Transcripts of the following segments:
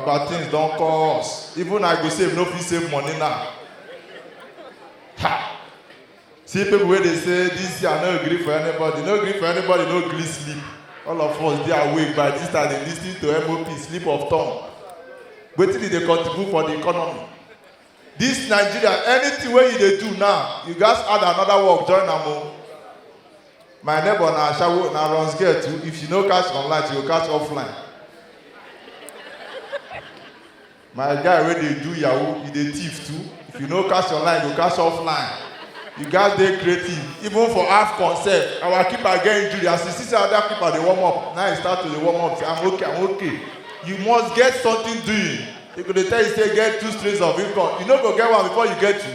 Baba, things don't cost. Even I go save, no fee save money now. Ha! See people where they say this year no agree for anybody, no agree sleep. All of us they are awake by this time they listening to M.O.P, sleep of tongue. Wait till they contribute for the economy. This Nigeria, anything where you they do now, you guys add another work, join them. My neighbor now shawo now runs get too. If she no catch online, she will catch offline. My guy where they do Yahoo, he they thief too. If you no catch online, you catch offline. You guys they creative. Even for half concept, our keeper get injured. As you see other keeper they warm up. Now he start to the warm up. Say, I'm okay. You must get something doing. They could tell you say get 2 streams of income. You know go get one before you get 2.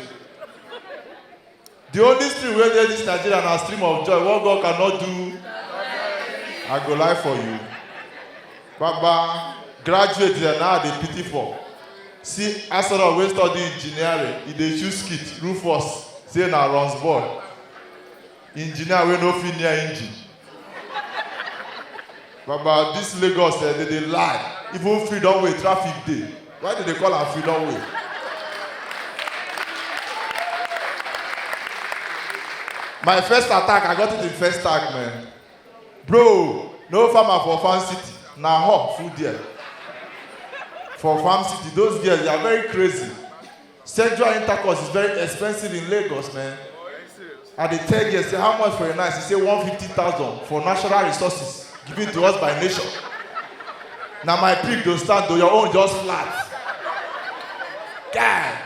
The only stream where there is Nigeria and a stream of joy. What God cannot do, I go lie for you. Baba, graduate there now they pity for. See, as I always study engineering, if they choose kit, Rufus, say na runs boy. Engineer we no fit near engine. Baba, this Lagos they lie. Even freedom way traffic day. Why do they call am freedom way? My first attack, I got it in first tag, man. Bro, no farmer for Farm City. Now hot food there. For Farm City, those girls, they are very crazy. Sexual intercourse is very expensive in Lagos, man. And they tell you, say, how much for a night? He say 150,000 for natural resources given to us by nature. Now my pig don't stand, though your own just flat. God.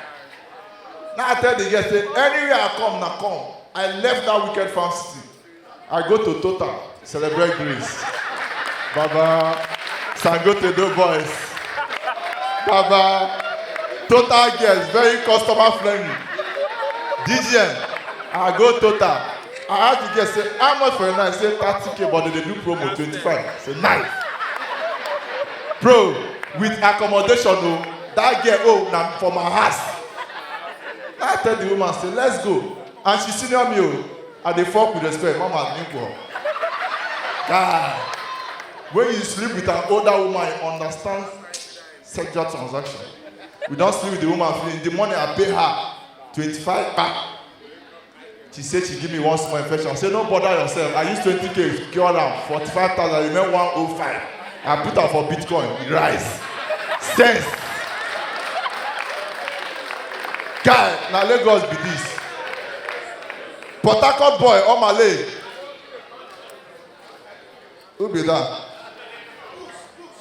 Now I tell the girls, say, anywhere I come, now come. I left that wicked Farm City. I go to Total, celebrate grace. Baba, Sangote do boys. Baba, Total girls, very customer friendly. DGM, I go Total. I ask the girls, say, how much for a night? Say 30K, but they do promo 25. Say, nice. Bro, with accommodation, that girl, now for my house. I tell the woman, say, let's go. And she senior me, and they fuck with respect. Mama, God, when you sleep with an older woman, you understand sexual transaction. We don't sleep with the woman. In the morning, I pay her 25 back. She said she give me one small infection. I said, don't bother yourself. I use 20K to cure her. 45,000, I remember 105. I put her for Bitcoin. It rise. Sense. God, now Lagos be this. Port Harcourt boy, on my leg. Who be that?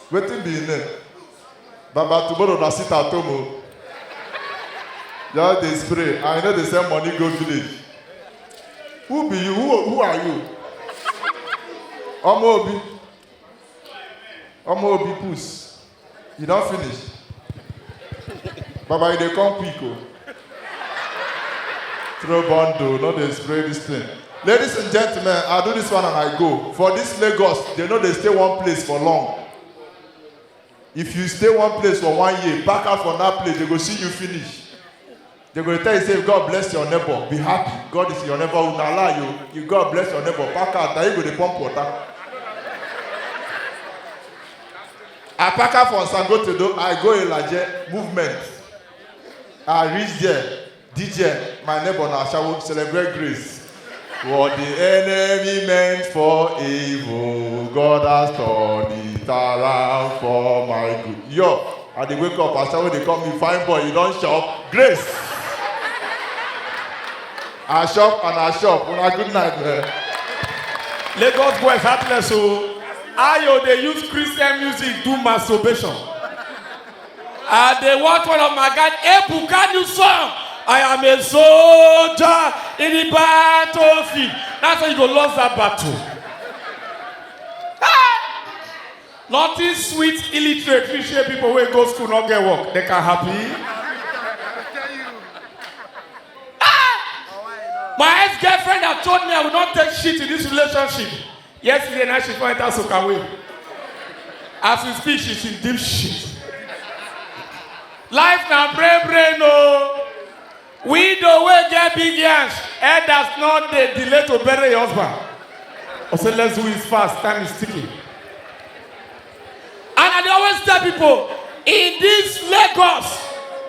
Waiting be in there. Baba tomorrow na sit at home. Just they spray. I know they send money go village. Who be you? Who are you? M.O.P puss. You don't finish. Baba, they come quick. Throw bundle, not they spray this thing. Ladies and gentlemen, I do this one and I go. For this Lagos, they know they stay one place for long. If you stay one place for 1 year, back out from that place, they go see you finish. They go tell you, say, God bless your neighbor, be happy. God is your neighbor, who will allow you. You God bless your neighbor, back out, then you go to pump water. I pack out from Sangote, I go Elaje, movement. I reach there. DJ, my neighbor now shall celebrate grace. What the enemy meant for evil, God has turned it around for my good. Yo, I dey wake up, I shall they call me fine boy, you don't shop. Grace. I shop and I shop. Una good night, man. Lagos boys heartless, so Ayo they use Christian music do masturbation. They watch one of my guys, Ebuka new song. I am a soldier in the battlefield. That's how you go lose that battle. Nothing sweet, illiterate, Christian people who go school not get work. They can happy. My ex-girlfriend had told me I would not take shit in this relationship. Yesterday night she went out so away. As we speak, she's in deep shit. Life now brain no. We the way get big yansh. Elders not they delay to bury your husband. I said let's do it fast. Time is ticking. And I always tell people, in this Lagos.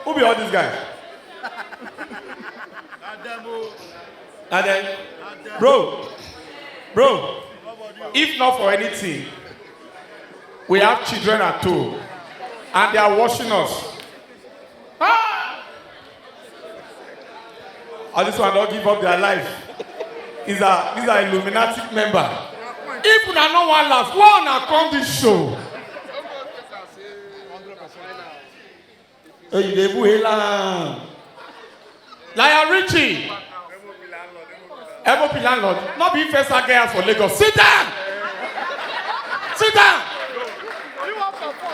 Who be all these guys? And then, bro, if not for anything, we have children at home, and they are watching us. Ah! All this one don't give up their life. These are Illuminati member. If you no one laugh, one na come this show. Hey, they will hela. Lion Richie. M.O.P. landlord. Not be first girls for Lagos. Sit down. Sit down.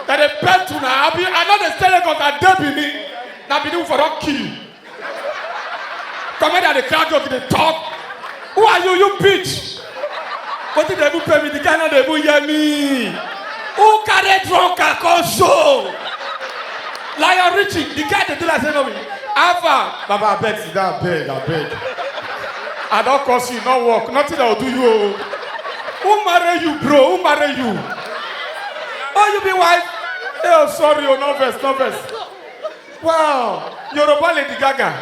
That they pet to now. I know they stay Lagos and they be me. Now be doing for that kill you. Come here at the crowd joke in the top. Who are you, you bitch? What did they do pay me? The guy now they will hear me. Who carry drunk and come show? Lion Richie, the guy they do like say no me. Alpha, Baba, I beg, sit down, I beg. I don't cost you, no work, nothing that will do you. Who marry you, bro? Who marry you? Oh, you be wife? Oh, sorry, oh, no verse. Wow, Yoruba Lady Gaga.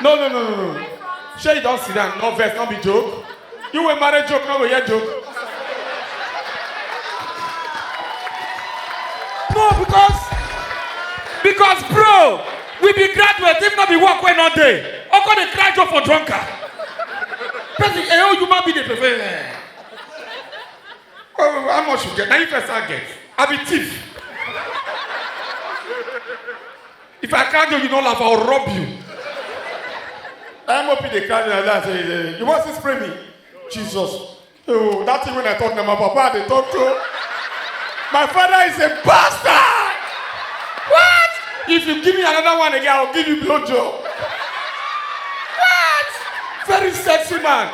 No. Sure you don't sit down, no verse, not be joke. You will marry joke, no will hear joke. No, because bro, we be graduate, if not be work when not day. How come they cry joke for drunkard? Person, you might be the prefer. Oh, how much you get? Now you first get. I be thief. If I can't do you don't laugh, I'll rob you. M.O.P. they cry like that. Say, you want to spray me? Jesus. Oh, that thing when I talk to my papa, they talk to. My father is a bastard. What? If you give me another one again, I'll give you blowjob. What? Very sexy man.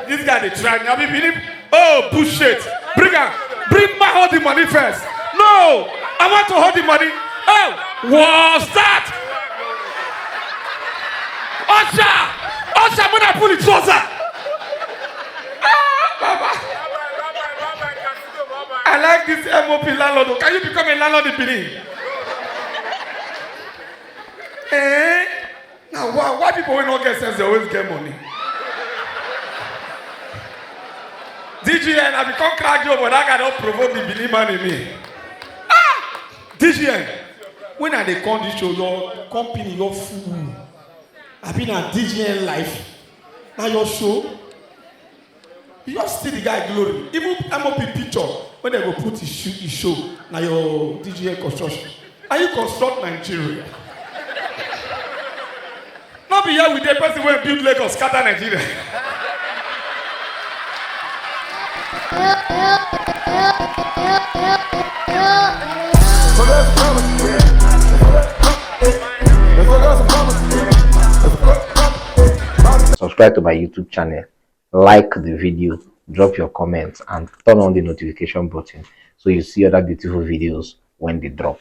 This guy they try me. I mean, believe. Oh, bullshit. Bring my hold the money first. No, I want to hold the money. Oh, what's that? Usher, I'm gonna pull it closer. Baba. I like this M.O.P. landlord. Can you become a landlord in Benin? Now why people will not get sense? They always get money. DGN, I become crack job, but that guy don't provoke the Benin man in me. DGN, when I they come this show, your company, your fool. I've been at DGN life. Now your show, you just see the guy glory. Even M.O.P. picture, when they go put his show, now your DGN construction. Are you construct Nigeria? Not be here with the person who build Lagos, scatter Nigeria. Subscribe to my YouTube channel, like the video, drop your comments, and turn on the notification button so you see other beautiful videos when they drop.